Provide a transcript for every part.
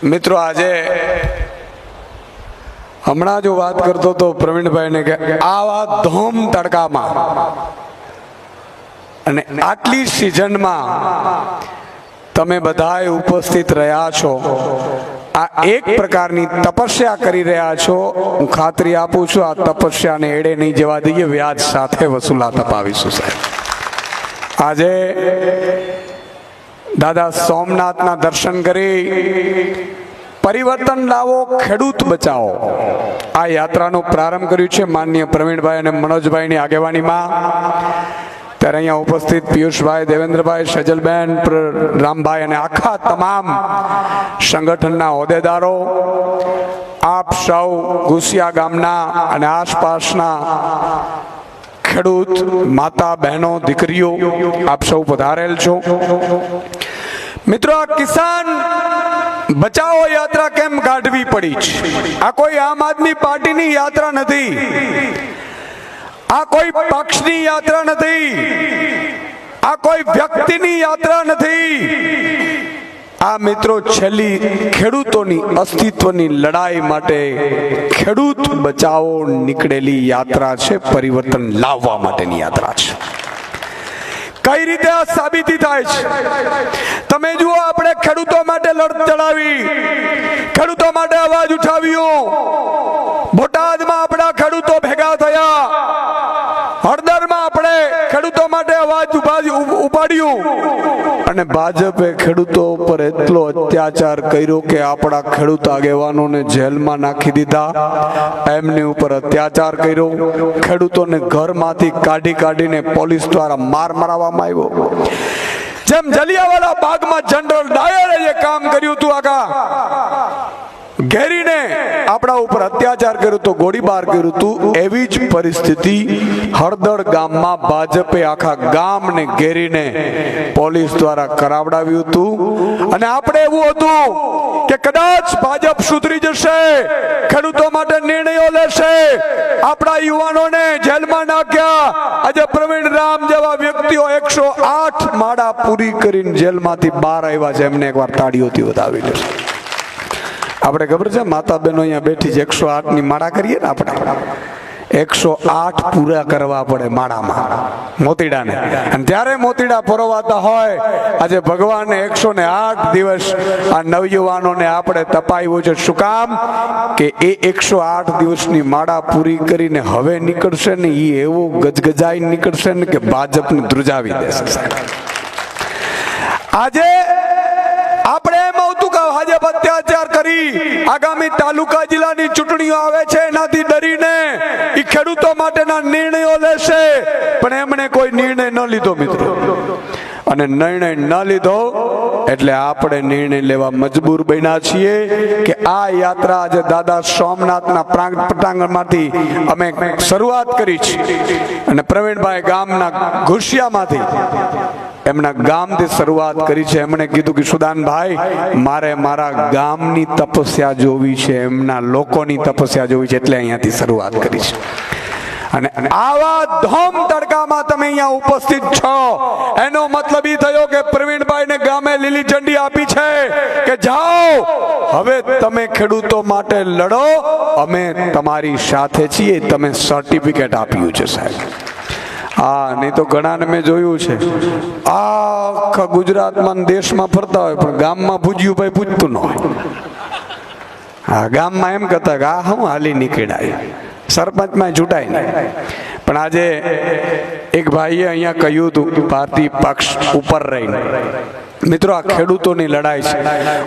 મિત્રો આજે હમણાં જો વાત કરતો તો પ્રવીણભાઈને કે આવા ધોમ તડકામાં અને આટલી સિઝનમાં તમે બધાએ ઉપસ્થિત રહ્યા છો, આ એક પ્રકારની તપસ્યા કરી રહ્યા છો. હું ખાતરી આપું છું આ તપસ્યાને એડે નહીં જવા દઈએ, વ્યાજ સાથે વસૂલાત અપાવીશું સાહેબ. આજે દાદા સોમનાથના દર્શન કરી પરિવર્તન લાવો, ખેડૂત બચાવો, આ યાત્રાનો પ્રારંભ કર્યું છે માનનીય પ્રવીણભાઈ અને મનોજભાઈની આગેવાનીમાં. ત્યારે અહીંયા ઉપસ્થિત પિયુષભાઈ, દેવેન્દ્રભાઈ, સજલબેન, રામભાઈ અને આખા તમામ સંગઠનના હોદ્દેદારો, આપ સૌ ગુસિયા ગામના અને આસપાસના ખેડૂત માતા બહેનો દીકરીઓ આપ સૌ પધારેલ છો. મિત્રો, આ કિસાન બચાવો યાત્રા કેમ કાઢવી પડી છે? આ કોઈ આમ આદમી પાર્ટીની યાત્રા નથી, આ કોઈ પક્ષની યાત્રા નથી, આ કોઈ વ્યક્તિની યાત્રા નથી. આ મિત્રો છેલ્લી ખેડૂતોની અસ્તિત્વની લડાઈ માટે ખેડૂત બચાવો નીકળેલી યાત્રા છે, પરિવર્તન લાવવા માટેની યાત્રા છે. કઈ રીતે આ સાબિતી થાય છે તમે જુઓ. આપણે ખેડૂતો માટે લડત ચડાવી, ખેડૂતો માટે અવાજ ઉઠાવ્યો. બોટાદમાં આપણા ખેડૂતો ભેગા થયા, હળદરમાં આપણે ખેડૂતો માટે અવાજ ઉપાડ્યું અને ભાજપે ખેડૂતો ઉપર એટલો અત્યાચાર કર્યો કે આપણા ખેડૂત આગેવાનોને જેલમાં નાખી દીધા, એમની ઉપર અત્યાચાર કર્યો. ખેડૂતોને ઘરમાંથી કાઢીને પોલીસ દ્વારા મારવામાં આવ્યો. જેમ જલિયાવાલા બાગમાં જનરલ ડાયરે જે કામ કર્યું હતું, આખા ઘેરીને આપણા ઉપર અત્યાચાર કર્યો તો ગોળીબાર કર્યું હતું, એવી જ પરિસ્થિતિ હળદળ ગામમાં ભાજપે આખા ગામને ઘેરીને પોલીસ દ્વારા કરાવડાવ્યું હતું. અને આપણે એવું હતું કે કદાચ ભાજપ સુધરી જશે, ખેડૂતો માટે નિર્ણયો લેશે. આપણા યુવાનોને જેલમાં નાખ્યા. આજે પ્રવીણ રામ જેવા વ્યક્તિઓ 108 માળા પૂરી કરીને જેલમાંથી બહાર આવ્યા છે, એમને એકવાર તાળીઓથી વધાવી લેશે. આપણે ખબર છે માતા બહેનો અહીંયા બેઠી છે, 108 ની માળા કરીએ ને, આપણે 108 પૂરા કરવા પડે માળામાં મોતીડાને. અને ત્યારે મોતીડા પરોવાતા હોય, આજે ભગવાને 108 દિવસ આ નવયુવાનોને આપણે તપાવ્યું છે. શું કામ? કે એ 108 દિવસની માળા પૂરી કરીને હવે નીકળશે ને, એ એવું ગજગજાઈ નીકળશે ને કે ભાજપને ધ્રુજાવી દેશે. આજે આપણે એમ આવતું કે ભાજપ અત્યાચાર કરી આગામી તાલુકા જિલ્લાની ચૂંટણીઓ આવે છે, એનાથી ડરીને એ ખેડૂતો માટેના નિર્ણયો લેશે, પણ એમણે કોઈ નિર્ણય ન લીધો મિત્રો. અને નિર્ણય ન લીધો એટલે આપણે નિર્ણય લેવા મજબૂર બન્યા છીએ કે આ યાત્રા આજે દાદા સોમનાથના પટાંગણમાંથી અમે શરૂઆત કરી છે. અને પ્રવીણભાઈ ગામના ઘુસિયામાંથી, એમના ગામથી શરૂઆત કરી છે. એમણે કીધું કે સુદાનભાઈ, મારે મારા ગામની તપસ્યા જોવી છે, એમના લોકોની તપસ્યા જોવી છે, એટલે અહીંયાથી શરૂઆત કરી છે. અને આવા ધોમ તડકામાં તમે અહીંયા ઉપસ્થિત છો, એનો મતલબ એ થયો કે પ્રવીણભાઈને ગામે લીલી ઝંડી આપી છે કે જાઓ હવે તમે ખેડૂતો માટે લડો, અમે તમારી સાથે છીએ. તમે સર્ટિફિકેટ આપ્યું છે સાહેબ. હા, નહીં તો ઘણાને મેં જોયું છે આખા ગુજરાતમાં દેશમાં ફરતા હોય, પણ ગામમાં પૂજ્યું ભાઈ પૂજતું ન હોય. હા, ગામમાં એમ કહેતા કે આ હું હાલી નીકળાય, સરપંચમાં ચૂંટાય નહીં. પણ આજે એક ભાઈએ અહીંયા કહ્યું હતું ભારતીય પક્ષ ઉપર રહીને, મિત્રો આ ખેડૂતોની લડાઈ છે.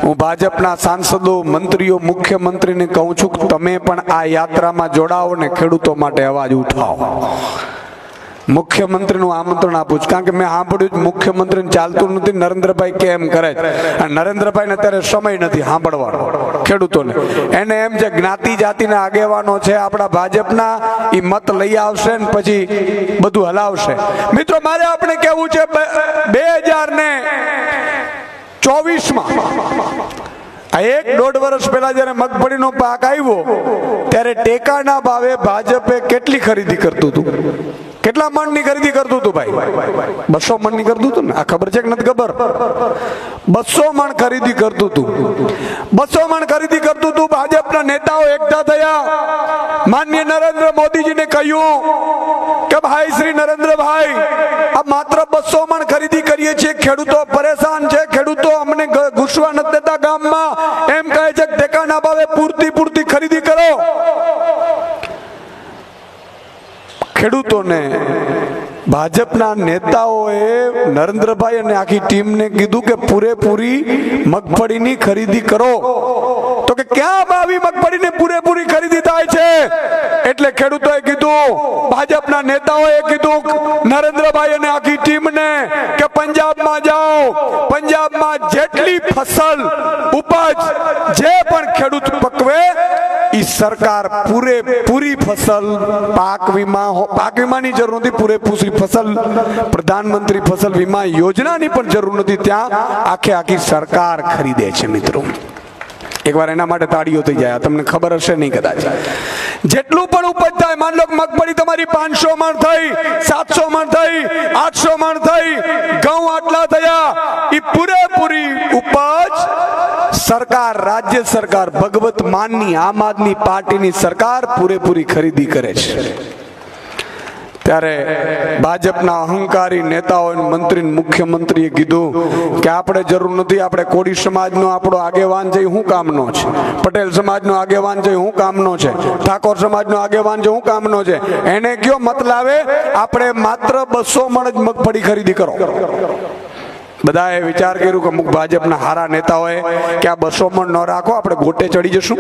હું ભાજપના સાંસદો, મંત્રીઓ, મુખ્યમંત્રીને કહું છું કે તમે પણ આ યાત્રામાં જોડાઓ ને ખેડૂતો માટે અવાજ ઉઠાવો. મુખ્યમંત્રીનું આમંત્રણ આપું છું, કારણ કે મેં સાંભળ્યું મુખ્યમંત્રીને ચાલતું નથી, નરેન્દ્રભાઈ કેમ કરે છે. અને નરેન્દ્રભાઈને અત્યારે સમય નથી સાંભળવાનો ખેડૂતોને. એને એમ છે જ્ઞાતિ જાતિના આગેવાનો છે આપણા ભાજપના, એ મત લઈ આવશે ને પછી બધું હલાવશે. મિત્રો, મારે આપણે કહેવું છે 2024માં આ 1-1.5 વર્ષ પહેલા જયારે મગફળીનો પાક આવ્યો ત્યારે ટેકાના ભાવે ભાજપે કેટલી ખરીદી કરતું હતું? કેટલા મણની ખરીદી કરતું હતું ભાઈ? 200 મણની કરતું હતું ને? આ ખબર છે કે નથી ખબર? 200 મણ ખરીદી કરતું હતું. 200 મણ ખરીદી કરતું હતું. ભાજપના નેતાઓ એકઠા થયા, માનનીય નરેન્દ્ર મોદીજીને કહ્યું કે ભાઈ શ્રી નરેન્દ્રભાઈ, આ માત્ર 200 મણ ખરીદી કરીએ છીએ, ખેડૂતો પરેશાન છે, ખેડૂતો અમને ઘૂસવા નથી દેતા ગામમાં, એમ કહે છે કે ટેકાના ભાવે પૂરતી ખરીદી કરો. ખેડૂતોને ભાજપના નેતાઓએ નરેન્દ્રભાઈ અને આખી ટીમને કીધું કે પૂરેપૂરી મગફળીની ખરીદી કરો. તો કે ક્યાં આવી મગફળીની પૂરેપૂરી ખરીદી થાય છે? એટલે ખેડૂતોએ કીધું, ભાજપના નેતાઓએ કીધું નરેન્દ્રભાઈ અને આખી ટીમને કે પંજાબમાં જાઓ, પંજાબમાં જેટલી ફસલ ઉપજ જે પણ ખેડૂત પકવે ઈ સરકાર પૂરેપૂરી ફસલ પાક વીમાની જરૂર નથી, પૂરેપૂરી ફસલ પ્રધાનમંત્રી ફસલ વીમા યોજનાની પણ જરૂર નથી, ત્યાં આખી સરકાર ખરીદે છે. મિત્રો એકવાર એના માટે તાળીઓ થઈ જાય. તમને ખબર હશે નહીં કદાચ. જેટલું પણ ઉપજ થાય, માન લો મગફળી તમારી 500 મણ થઈ, 700 મણ થઈ, 800 મણ થઈ, ઘઉં આટલા થયા, એ પૂરેપૂરી ઉપજ સરકાર, રાજ્ય સરકાર, ભગવત માનની આમ આદમી પાર્ટીની સરકાર પૂરેપૂરી ખરીદી કરે છે. ત્યારે ભાજપના અહંકારી નેતાઓ, મંત્રી, મુખ્યમંત્રીએ કીધું કે આપણે જરૂર નથી, આપણે કોળી સમાજનો આપણો આગેવાન છે, શું કામનો છે? પટેલ સમાજનો આગેવાન છે, શું કામનો છે? ઠાકોર સમાજનો આગેવાન છે, શું કામનો છે? એને કયો મતલબ આપણે માત્ર 200 મણ જ મગફળી ખરીદી કરો. બધાએ વિચાર કર્યું કે અમુક ભાજપના હારા નેતાઓએ કે આ 200 મણ ન રાખો, આપણે ગોટે ચડી જશું.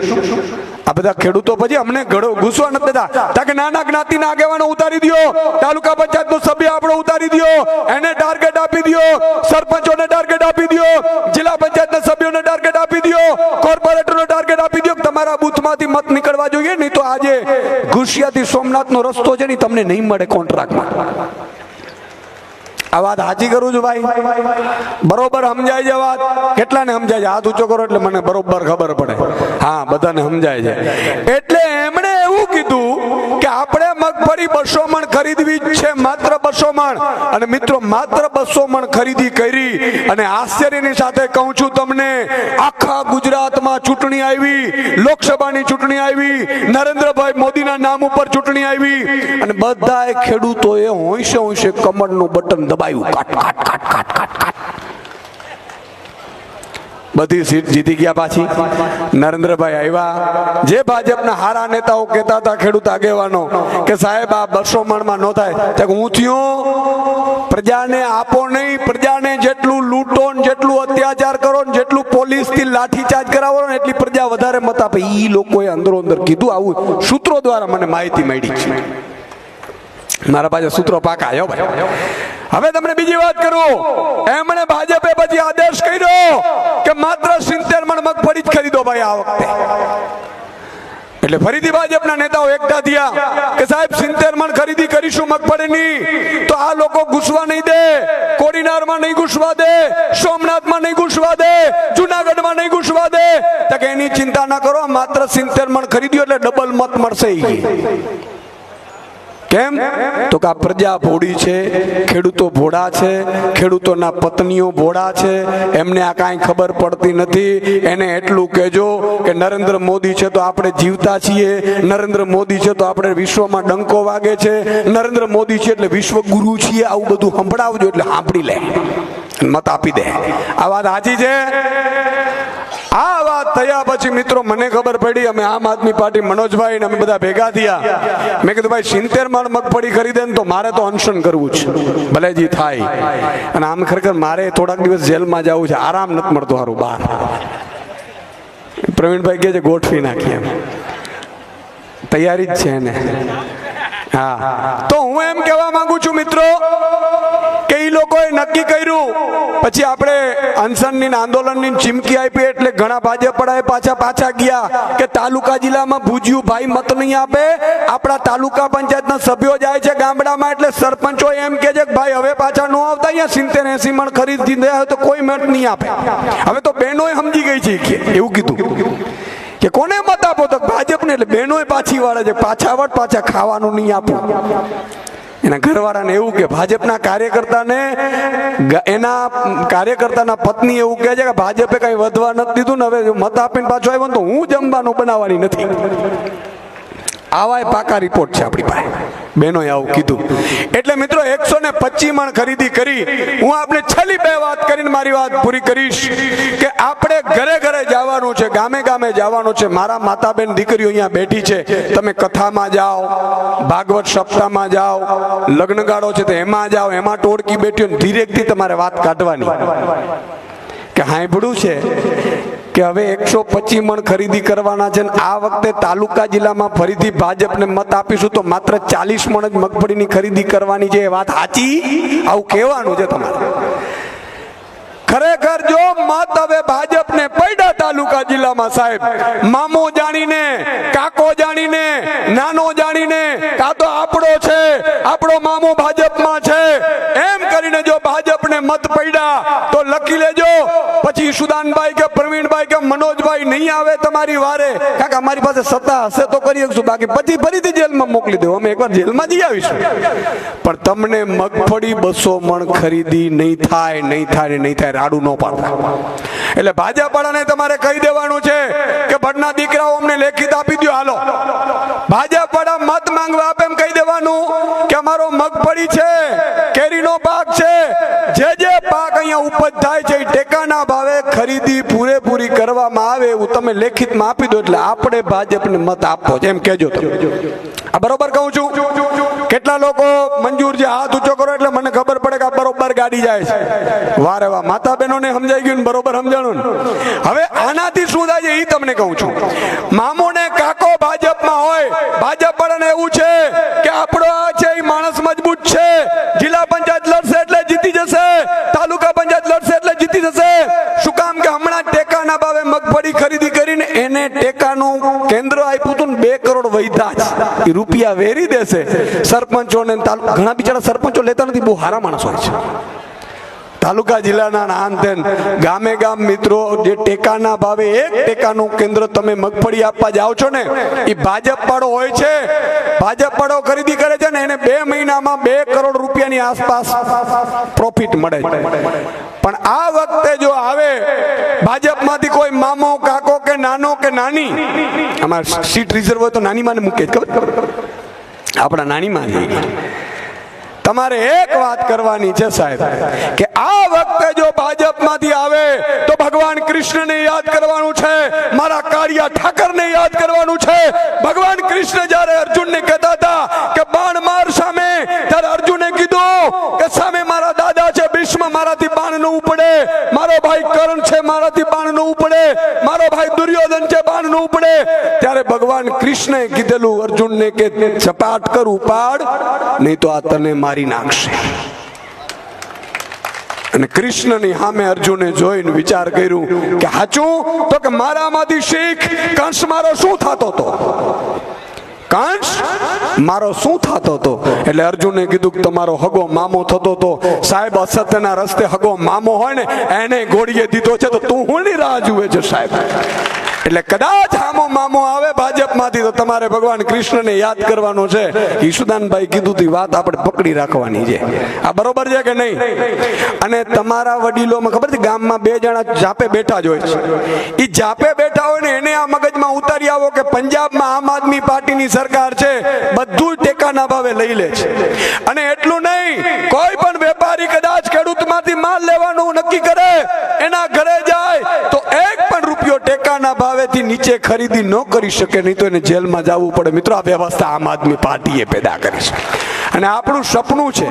આ બધા ખેડૂતો પછી અમને ઘૂસવા નથી દેતા, તાકે નાના જ્ઞાતિના આગેવાનો ઉતારી દો, તાલુકા પંચાયતનો સભ્ય આપણો ઉતારી દો, એને ટાર્ગેટ આપી દો, સરપંચોને ટાર્ગેટ આપી દો, જિલ્લા પંચાયતના સભ્યોને ટાર્ગેટ આપી દો, કોર્પોરેટરને ટાર્ગેટ આપી દો, તમારા બૂથમાંથી મત નીકળવા જોઈએ, નહીં તો આજે ઘુસિયાથી સોમનાથનો રસ્તો છે ને તમને નહીં મળે કોન્ટ્રાક્ટમાં. આ વાત સાચી કરું છું ભાઈ? બરોબર સમજાય છે વાત? કેટલાને સમજાય છે? હાથ ઊંચો કરો એટલે મને બરોબર ખબર પડે. હા, બધાને સમજાય છે. એટલે એમણે એવું કીધું કે આપણે મગફળી 200 મણ ખરીદવી જ છે, માત્ર 200 મણ. અને મિત્રો માત્ર 200 મણ ખરીદી કરી, અને આશ્ચર્યની સાથે કહું છું તમને, આખા ગુજરાતમાં ચૂંટણી આવી, લોકસભાની ચૂંટણી આવી, નરેન્દ્રભાઈ મોદીના નામ ઉપર ચૂંટણી આવી, અને બધાએ ખેડૂતોએ હોંશે કમળનું બટન દબાવ્યું. બધી સીટ જીતી ગયા. પાછી નરેન્દ્રભાઈ આવ્યા. જે ભાજપના હારા નેતાઓ કહેતા હતા, ખેડૂત આગેવાનો, કે સાહેબ આ 200 મણમાં ન થાય, હું થયું પ્રજાને આપો નહીં, પ્રજાને જેટલું લૂંટો, જેટલું અત્યાચાર કરો, જેટલું પોલીસથી લાઠીચાર્જ કરાવો ને એટલી પ્રજા વધારે મત આપે. ઈ લોકોએ અંદરો અંદર કીધું. આવું સૂત્રો દ્વારા મને માહિતી મળી છે. મારા પાસે સૂત્રો પાકા આવ્યો ભાઈ. હવે તમને બીજી વાત કરું, એમણે ભાજપે પછી આદેશ કર્યો કે માત્ર 70 મણ મગફળી જ ખરીદો ભાઈ આ વખતે. એટલે ફરીથી ભાજપના નેતાઓ એકઠા થયા કે સાહેબ 70 મણ ખરીદી કરીશું મગફળીની, તો આ લોકો ઘૂસવા નહીં દે, કોડીનારમાં નહીં ઘૂસવા દે, સોમનાથમાં નહીં ઘૂસવા દે, જુનાગઢમાં નહીં ઘૂસવા દે. તો કે એની ચિંતા ના કરો, માત્ર 70 મણ ખરીદ્યો એટલે ડબલ મત મળશે. કેમ? તો કે આ પ્રજા ભોળી છે, ખેડૂતો ભોળા છે, ખેડૂતોના પત્નીઓ ભોળા છે, એમને આ કાંઈ ખબર પડતી નથી. એને એટલું કહેજો કે નરેન્દ્ર મોદી છે તો આપણે જીવતા છીએ, નરેન્દ્ર મોદી છે તો આપણે વિશ્વમાં ડંકો વાગે છે, નરેન્દ્ર મોદી છે એટલે વિશ્વ ગુરુ છીએ, આવું બધું સંભળાવજો એટલે સાંભળી લે, મત આપી દે. આ વાત સાચી છે? આ વાત થયા પછી મિત્રો મને ખબર પડી, અમે આમ આદમી પાર્ટી મનોજભાઈ ને અમે બધા ભેગા થયા. મેં કીધું ભાઈ 70 મણ મગફળી ખરીદે ને તો મારે તો અનશન કરવું છે, ભલે જી થાય. અને આમ ખરેખર મારે થોડાક દિવસ જેલમાં જવું છે, આરામ નથી મળતો સારું બહાર. પ્રવીણભાઈ કહે છે ગોઠવી નાખીએ, તૈયારી જ છે એને. હા, તો હું એમ કહેવા માંગુ છું મિત્રો કે એ લોકોએ નક્કી કર્યું, પછી આપણે અનશનની આંદોલનની ચીમકી આપી એટલે ઘણા ભાજપડાએ પાછા ગયા કે તાલુકા જિલ્લામાં ભૂજ્યું ભાઈ મત નહીં આપે, આપણા તાલુકા પંચાયતના સભ્યો જાય છે ગામડામાં એટલે સરપંચો એમ કે છે કે ભાઈ હવે પાછા ન આવતા, અહીંયા 70-80 મણ ખરીદી દે તો કોઈ મત નહીં આપે. હવે તો બહેનોએ સમજી ગઈ છે એવું કીધું કે કોને મત આપો, તો ભાજપને. એટલે બહેનોએ પાછી વાળે છે, પાછા ખાવાનું નહીં આપવું. એના ઘરવાળાને એવું કે ભાજપના કાર્યકર્તાને એના કાર્યકર્તાના પત્ની એવું કહે છે કે ભાજપે કઈ વધવા નથી દીધું ને હવે મત આપીને પાછો આવ્યો ને તો હું જમવાનું બનાવવાની નથી. આવા પાકા રિપોર્ટ છે આપણી પાસે. બહેનોએ આવું કીધું. એટલે મિત્રો 125 મણ ખરીદી કરી. હું આપણે છેલ્લી 2 વાત કરીને મારી વાત પૂરી કરીશ કે આપણે ઘરે ઘરે જવાનું છે, ગામે ગામે જવાનું છે. મારા માતા બેન દીકરીઓ અહીંયા બેઠી છે. તમે કથામાં જાઓ, ભાગવત સપ્તાહમાં જાઓ, લગ્નગાળો છે તો એમાં જાઓ, એમાં ટોળકી બેઠી ધીરેકથી તમારે વાત કાઢવાની કે હાંભળું છે કે હવે 125 મણ ખરીદી કરવાના છે. આ વખતે તાલુકા જિલ્લામાં ફરીથી ભાજપને મત આપીશું તો માત્ર 40 મણ જ મગફળીની ખરીદી કરવાની છે. એ વાત સાચી? આવું કહેવાનું છે તમારે. ખરેખર જો મત હવે ભાજપને પડ્યા તાલુકા જિલ્લામાં સાહેબ, મામો જાણીને, કાકો જાણીને, નાનો જાણીને, કાં તો આપણો છે, આપણો મામો ભાજપમાં છે એમ કરીને જો ભાજપને મત પડ્યા તો લખી લેજો. પછી સુદાનભાઈ કે પ્રવીણભાઈ કે મનોજભાઈ નહીં આવે તમારી વારે, કાકા અમારી પાસે સત્તા હશે તો કરી શકશું, બાકી પછી ફરીથી જેલમાં મોકલી દો. અમે એકવાર જેલમાં જઈ આવીશું. પણ તમને મગફળી 200 મણ ખરીદી નહીં થાય, નહીં થાય, નહીં થાય. રાડું ન પાડતા. એટલે ભાજપ વાળાને તમારે કહી દેવાનું છે કે ભટના દીકરાઓ અમને લેખિત આપી દો. હાલો ભાજપ વાળા મત માંગવા આપે એમ કહી દેવાનું કે અમારો મગફળી છે, કેરીનો પાક છે, જે પાક અહીંયા ઉપજ થાય છે એ ટેકાના ભાવે ખરીદી પૂરેપૂરી કરવામાં આવે એવું તમે લેખિતમાં આપી દો. એટલે આપણે ભાજપને મત આપવો છે એમ કહેજો તમે. આ બરોબર કહું છું? કેટલા લોકો મંજૂર છે? હાથ ઊંચો કરો એટલે મને ખબર પડે કે આ બરોબર ગાડી જાય છે. વારે વાહ, માતા બહેનોને સમજાઈ ગયું ને? બરોબર સમજાણું ને? હવે આનાથી શું થાય છે એ તમને કહું છું. મામો ને કાકો ભાજપમાં હોય, ભાજપ વાળાને એવું છે કે આપણો આ છે એ માણસ મજબૂત છે, જિલ્લા પંચાયત લડશે એટલે જીતી જશે, તાલુકા પંચાયત લડશે એટલે જીતી જશે. શું કામ? કે હમણાં ટેકાના ભાવે મગફળી ખરીદી કરીને એને ટેકાનું કેન્દ્ર આપ્યું હતું ને 2 કરોડ વૈધા છે. એ રૂપિયા વેરી દેશે સરપંચોને. ઘણા બિચારા સરપંચો લેતા નથી, બહુ સારા માણસ હોય છે. તાલુકા જિલ્લાના નાનતેન ગામે ગામ મિત્રો જે ટેકાના ભાવે 1 ટેકાનું કેન્દ્ર તમે મગફળી આપવા જાઓ છો ને એ ભાજપ વાળો હોય છે. ભાજપ વાળો ખરીદી કરે છે ને એને 2 મહિનામાં 2 કરોડ રૂપિયાની આસપાસ પ્રોફિટ મળે છે. પણ આ વખતે જો આવે ભાજપમાંથી કોઈ મામો, કાકો કે નાનો કે નાની, અમારે સીટ રિઝર્વ હોય તો નાની માને મૂકે, ખબર? આપણા નાની માં તમારે એક વાત કરવાની છે સાહેબ કે આ વખતે જો ભાજપમાંથી આવે તો ભગવાન કૃષ્ણને યાદ કરવાનું છે, મારા કાળિયા ઠાકરને યાદ કરવાનું છે. ભગવાન કૃષ્ણ જ્યારે અર્જુનને કહેતા હતા કે બાણ માર સામે, ત્યારે અર્જુને કીધું કે સામે મારા દાદા છે ભીષ્મ, મારાથી બાણ ન ઉપડે. મારો ભાઈ કર્ણ છે, મારાથી બાણ ન ઉપડે. મારો ભાઈ દુર્યોધન છે, બાણ ન ઉપડે. ત્યારે ભગવાન કૃષ્ણએ કીધેલું અર્જુનને કે સપાટ કર, ઉપાડ, નહીં તો આ તને મારી નાખશે. અને કૃષ્ણની સામે અર્જુને જોઈને વિચાર કર્યું કે સાચું તો કે મારામાંથી શીખ, કંસ મારો શું થતો હતો? કંસ મારો શું થતો હતો? એટલે અર્જુને કીધું કે તમારો હગો મામો થતો હતો. સાહેબ અસત્યના રસ્તે હગો મામો હોય ને એને ગોળીએ દીધો છે તો તું હુંની રાહ જુએ છે સાહેબ? એટલે કદાચ આમો મામો આવે ભાજપમાંથી તો તમારે ભગવાન કૃષ્ણને યાદ કરવાનો છે. ઈશુદાનભાઈ કીધું તી વાત આપણે પકડી રાખવાની છે. આ બરોબર છે કે નહીં? અને તમારા વડીલોમાં ખબર છે ગામમાં 2 જણા જાપે બેઠા જ હોય છે. એ જાપે બેઠા હોય ને એને આ મગજમાં ઉતારી આવો કે પંજાબમાં આમ આદમી પાર્ટીની સરકાર છે, બધું ટેકાના ભાવે લઈ લે છે. અને એટલું નહીં, કોઈ પણ વેપારી કદાચ ખેડૂતમાંથી માલ લેવાનું નક્કી કરે, એના ઘરે જાય તો 1 પણ રૂપિયો ટેકાના ભાવેથી નીચે ખરીદી ન કરી શકે, નહીં તો એને જેલમાં જવું પડે. મિત્રો, આ વ્યવસ્થા આમ આદમી પાર્ટીએ પેદા કરી છે અને આપણું સપનું છે.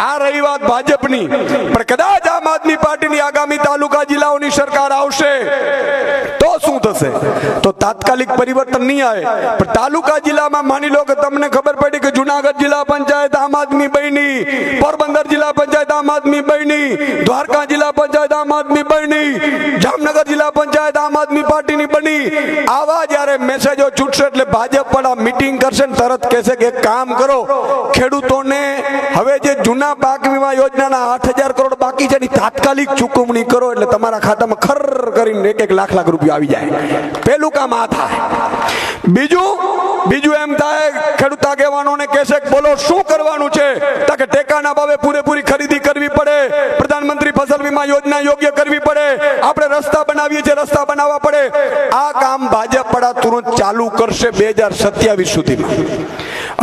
આ રહી વાત ભાજપની, પણ કદાચ આમ આદમી પાર્ટીની આગામી તાલુકા જિલ્લાઓની સરકાર આવશે તો શું થશે? તો તાત્કાલિક પરિવર્તન નહીં આવે, પણ તાલુકા જિલ્લામાં માની લો કે તમને ખબર પડી કે જુનાગઢ જિલ્લા પંચાયત આમ આદમી બની, પોરબંદર જિલ્લા પંચાયત આમ આદમી બની, દ્વારકા જિલ્લા પંચાયત આમ આદમી બની, જામનગર જિલ્લા પંચાયત આમ આદમી પાર્ટીની બની. આવા જ્યારે મેસેજો છૂટશે એટલે ભાજપ વાળા મીટિંગ કરશે ને તરત કહેશે કે એક કામ કરો, ખેડૂતોને હવે જે જૂના પાક વીમા યોજનાના 8,000 કરોડ બાકી છે ની તાત્કાલિક ચૂકવણી કરો એટલે તમારા ખાતામાં ખર કરીને 1-1 લાખ રૂપિયા આવી જાય. પેલું કામ આ થાય. બીજું એમ થાય ખેડૂત આગેવાનોને કહેશે કે બોલો શું કરવાનું છે, તો કે ટેકાના ભાવે પૂરેપૂરી ખરીદી કરવી પડે, પ્રધાનમંત્રી ફસલ વીમા યોજના યોગ્ય કરવી પડે, આપણે રસ્તા બનાવીએ છીએ રસ્તા બનાવવા પડે. આ કામ ભાજપ વાળા તુરંત ચાલુ કરશે 2027 સુધીમાં,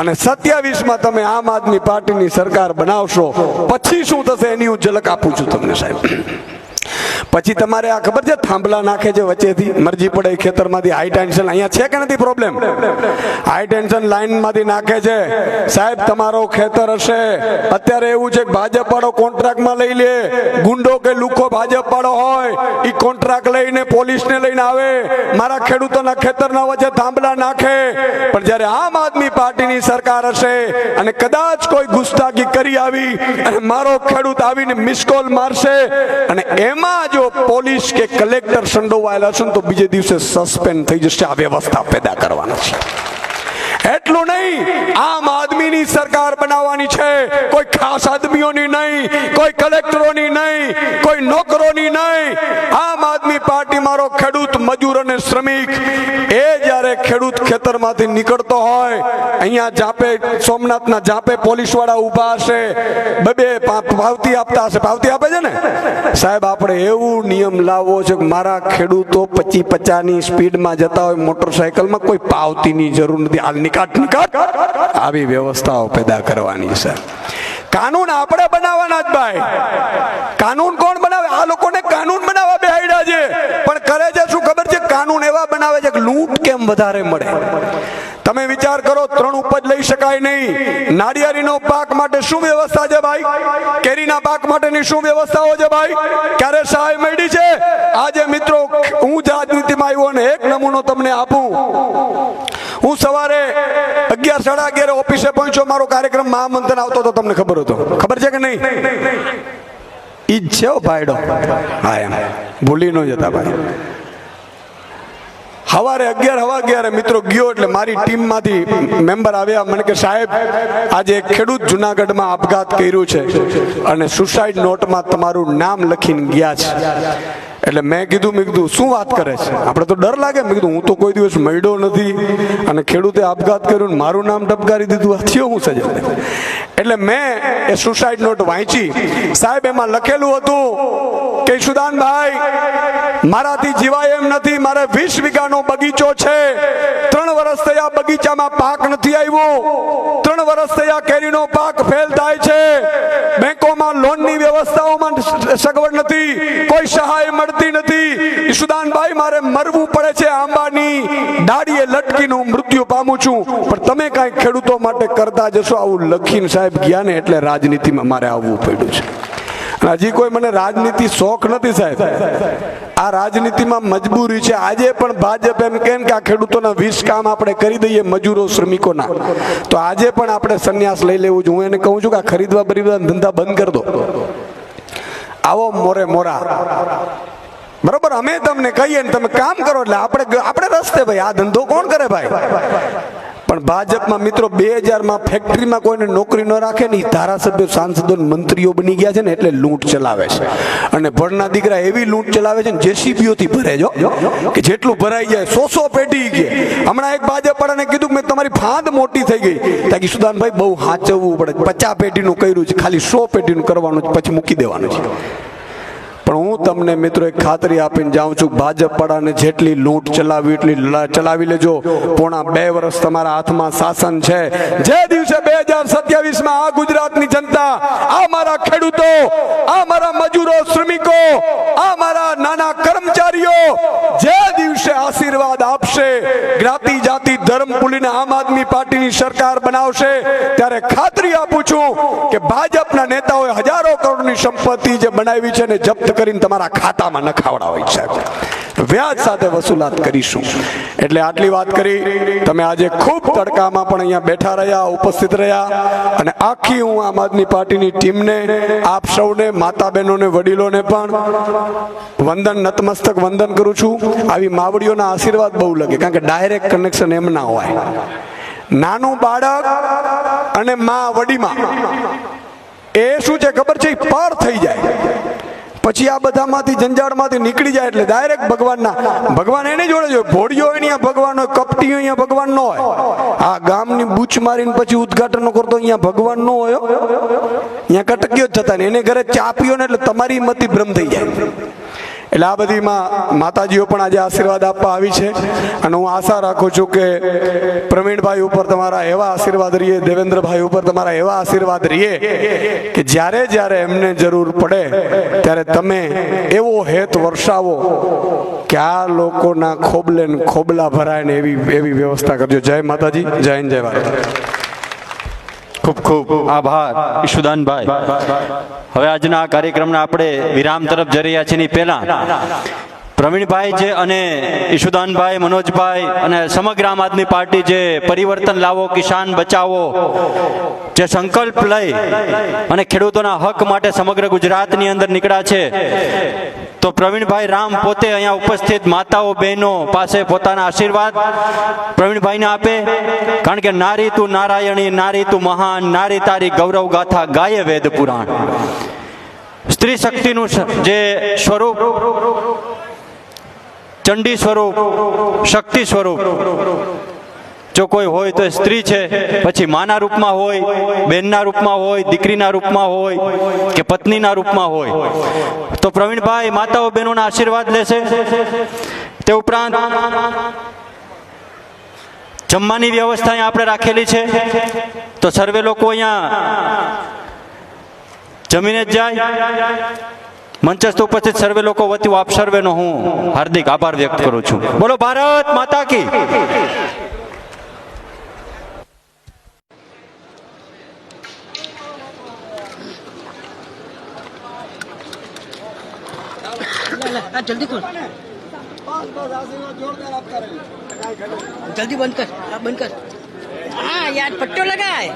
અને 27માં તમે આમ આદમી પાર્ટીની સરકાર બનાવશો. પછી શું થશે એની હું ઝલક આપું છું તમને સાહેબ. પછી તમારે આ ખબર છે થાંભલા નાખે છે વચ્ચેથી, મરજી પડે ખેતરમાંથી હાઈ ટેન્શન, અહીંયા છે કે નથી પ્રોબ્લેમ, હાઈ ટેન્શન લાઈનમાંથી નાખે છે સાહેબ. તમારો ખેતર હશે, અત્યારે એવું છે કે ભાજપ વાળો કોન્ટ્રાક્ટમાં લઈ લે, ગુંડો કે લુખો ભાજપ વાળો હોય એ કોન્ટ્રાક્ટ લઈને પોલીસને લઈને આવે, મારા ખેડૂતોના ખેતરના વચ્ચે થાંભલા નાખે. પણ જ્યારે આમ આદમી પાર્ટીની સરકાર હશે અને કદાચ કોઈ ગુસ્તાખી કરી આવી અને મારો ખેડૂત આવીને મિસકોલ મારશે અને એમાં જો પોલીસ કે કલેક્ટર સંડોવાયેલા છે તો બીજે દિવસે સસ્પેન્ડ થઈ જશે. આ વ્યવસ્થા પેદા કરવાના છે. એટલું નહીં, આમ આદમીની સરકાર બનાવવાની છે, કોઈ ખાસ આદમીઓની નહીં, કોઈ કલેક્ટરોની નહીં, કોઈ નોકરોની નહીં. આમ આદમી પાર્ટી મારો ખેડૂત, મજૂર અને શ્રમિક એ જ્યારે ખેડૂત ખેતરમાંથી નીકળતો હોય, અહીંયા જાપે સોમનાથના જાપે પોલીસ વાળા ઉભા હશે, બે પાવતી આપતા હશે, પાવતી આપે છે ને સાહેબ. આપણે એવું નિયમ લાવવો છે કે મારા ખેડૂતો 50-50ની સ્પીડમાં જતા હોય મોટરસાયકલમાં, કોઈ પાવતીની જરૂર નથી. હાલ નિકાટ આવી વ્યવસ્થાઓ પેદા કરવાની છે. કાનૂન આપણે બનાવવાના જ ભાઈ. કાનૂન કોણ બનાવે? આ લોકોને કાનૂન બનાવવા બેહાડ્યા છે, પણ કરે છે શું ખબર છે? કાનૂન એવા બનાવે છે કે લૂંટ કેમ વધારે મળે. તમે વિચાર કરો, 3 ઉપજ લઈ શકાય નહીં. નાળિયેરીનો પાક માટે શું વ્યવસ્થા છે ભાઈ? કેરીના પાક માટેની શું વ્યવસ્થાઓ છે ભાઈ? ક્યારે સહાય મળી છે? આજે મિત્રો હું જ રાજનીતિમાં આવ્યો અને એક નમૂનો તમને આપું. હું સવારે 11-11:30 ઓફિસે પહોંચ્યો, મારો કાર્યક્રમ મહામંથન આવતો હતો, તમને ખબર હતો, ખબર છે કે નહીં? ઈ જ છે ભાઈડો. હા એમ ભૂલી ન જતા ભાઈ. સવારે 11:11 મિત્રો ગયો એટલે મારી ટીમમાંથી મેમ્બર આવ્યા, મને કે સાહેબ આજે એક ખેડૂત જુનાગઢમાં આપઘાત કર્યું છે અને સુસાઇડ નોટમાં તમારું નામ લખીને ગયા છે. એટલે મેં કીધું શું વાત કરે છે? આપણે તો ડર લાગે. મેં કીધું હું તો કોઈ દિવસ મળ્યો નથી અને ખેડૂતે આપઘાત કર્યું ને મારું નામ ટપકારી દીધું, આ થયો હું સજા. એટલે મેં એ સુસાઇડ નોટ વાંચી. સાહેબ એમાં લખેલું હતું કે ઈશુદાનભાઈ મારાથી જીવાય એમ નથી, મારે 20 વીઘાનો બગીચો છે, 3 વર્ષ થયા બગીચામાં પાક નથી આવ્યો, 3 વર્ષ થયા કેરીનો પાક ફેલ થાય છે, બેંકોમાં લોનની વ્યવસ્થાઓમાં સગવડ નથી, કોઈ સહાય મળતી નથી. ઈશુદાનભાઈ મારે મરવું પડે છે, આંબાની ડાળીએ લટકીને હું મૃત્યુ પામું છું, પણ તમે કાંઈ ખેડૂતો માટે કરતા જશો. આવું લખીને સાહેબ ગયા ને એટલે રાજનીતિમાં મારે આવવું પડ્યું છે. હજી કોઈ મને રાજનીતિ શોખ નથી સાહેબ, આ રાજનીતિમાં મજબૂરી છે. આજે પણ ભાજપ એમ કે આ ખેડૂતોના 20 કામ આપણે કરી દઈએ મજૂરો શ્રમિકોના, તો આજે પણ આપણે સંન્યાસ લઈ લેવું જોઈએ. હું એને કહું છું કે આ ખરીદવા બરીદવા ધંધા બંધ કરી દો, આવો મોરે મોરા. બરોબર, અમે તમને કહીએ ને તમે કામ કરો એટલે આપણે રસ્તે ભાઈ. આ ધંધો કોણ કરે ભાઈ? પણ ભાજપમાં મિત્રો 2000માં ફેક્ટરીમાં કોઈને નોકરી ન રાખે ને, ધારાસભ્યો સાંસદો મંત્રીઓ બની ગયા છે ને એટલે લૂંટ ચલાવે છે. અને ભણના દીકરા એવી લૂંટ ચલાવે છે ને જેસીબીઓથી ભરે જો કે જેટલું ભરાઈ જાય 100 પેટી કે. હમણાં એક ભાજપ વાળાને કીધું કે તમારી ફાંદ મોટી થઈ ગઈ, તાકી સુદાનભાઈ બહુ હાચવવું પડે, 50 પેટીનું કર્યું છે, ખાલી 100 પેટીનું કરવાનું છે, પછી મૂકી દેવાનું છે. પણ હું તમને મિત્રો એક ખાતરી આપીને જાઉં છું, ભાજપ વાળાને જેટલી લૂંટ ચલાવી એટલી ચલાવી લેજો. પોણા 2 વર્ષ તમારા હાથમાં શાસન છે. જે દિવસે 2027માં આ ગુજરાતની જનતા, આ મારા ખેડૂતો, આ મારા મજૂરો શ્રમિકો, આ મારા નાના કર્મચારીઓ જે દિવસે આશીર્વાદ આપશે, જ્ઞાતિ જાતિ ધર્મ ભૂલીને આમ આદમી પાર્ટીની સરકાર બનાવશે, ત્યારે ખાતરી આપું છું કે ભાજપના નેતાઓએ હજારો કરોડની સંપત્તિ જે બનાવી છે ને જપ્ત કરીને તમારા ખાતામાં નખાવડાવી છે, વ્યાજ સાથે વસૂલાત કરીશું. એટલે આટલી વાત કરી. તમે આજે ખૂબ તડકામાં પણ અહીંયા બેઠા રહ્યા, ઉપસ્થિત રહ્યા, અને આખી હું આમ આદમી પાર્ટીની ટીમને, આપ સૌને, માતા બહેનોને, વડીલોને પણ વંદન, નતમસ્તક વંદન કરું છું. આવી માવડીઓના આશીર્વાદ બહુ લાગે, કારણ કે ડાયરેક્ટ કનેક્શન એમ ના હોય. નાનું બાળક અને મા વડીમાં એ શું છે ખબર છે? પર થઈ જાય. પછી આ બધામાંથી જંજાળમાંથી નીકળી જાય એટલે ડાયરેક્ટ ભગવાન એની જોડે જ હોય. ભોળિયો અહીંયા ભગવાન હોય, કપટીઓ અહીંયા ભગવાન ન હોય. આ ગામની બૂચ મારીને પછી ઉદ્ઘાટન કરતો અહીંયા ભગવાન ન હોય. અહીંયા કટકીઓ જ થતા ને એને ઘરે ચા પીઓ ને એટલે તમારી મતિ ભ્રમ થઈ જાય. એટલે આ બધીમાં માતાજીઓ પણ આજે આશીર્વાદ આપવા આવી છે અને હું આશા રાખું છું કે પ્રવીણભાઈ ઉપર તમારા એવા આશીર્વાદ રહીએ, દેવેન્દ્રભાઈ ઉપર તમારા એવા આશીર્વાદ રહીએ કે જ્યારે જ્યારે એમને જરૂર પડે ત્યારે તમે એવો હેત વર્ષાવો કે આ લોકોના ખોબલે ને ખોબલા ભરાય ને એવી વ્યવસ્થા કરજો. જય માતાજી, જય હિન્દ, જય ભારત. ખૂબ ખૂબ આભાર ઈશુદાનભાઈ. હવે આજના આ કાર્યક્રમના આપણે વિરામ તરફ જઈ રહ્યા છીએ. પહેલા પ્રવીણભાઈ જે અને ઈશુદાનભાઈ, મનોજભાઈ અને સમગ્ર આમ આદમી પાર્ટી જે પરિવર્તન લાવો, કિસાન બચાવો જે સંકલ્પ લઈ અને ખેડૂતોના હક માટે સમગ્ર ગુજરાતની અંદર નીકળ્યા છે, તો પ્રવીણભાઈ રામ પોતે અહીંયા ઉપસ્થિત માતાઓ બહેનો પાસે પોતાના આશીર્વાદ પ્રવીણભાઈને આપે. કારણ કે નારી તું નારાયણી, નારી તું મહાન, નારી તારી ગૌરવ ગાથા ગાયે વેદ પુરાણ. સ્ત્રી શક્તિનું જે સ્વરૂપ, ચંડી સ્વરૂપ, શક્તિ સ્વરૂપ જો કોઈ હોય તો સ્ત્રી છે. પછી માના રૂપમાં હોય, બહેનના રૂપમાં હોય, દીકરીના રૂપમાં હોય કે પત્નીના રૂપમાં હોય. તો પ્રવીણભાઈ માતાઓ બહેનોના આશીર્વાદ લેશે. તે ઉપરાંત જમવાની વ્યવસ્થા અહીંયા આપણે રાખેલી છે, તો સર્વે લોકો અહીંયા જમીને જ જાય. મંચસ્થ ઉપસ્થિત સર્વે લોકો વતી આપ સર્વેનો હું હાર્દિક આભાર વ્યક્ત કરું છું. બોલો ભારત માતા કી. जल्दी खोल, जल्दी बंद कर, बंद कर. हाँ यार, पट्टो लगा है.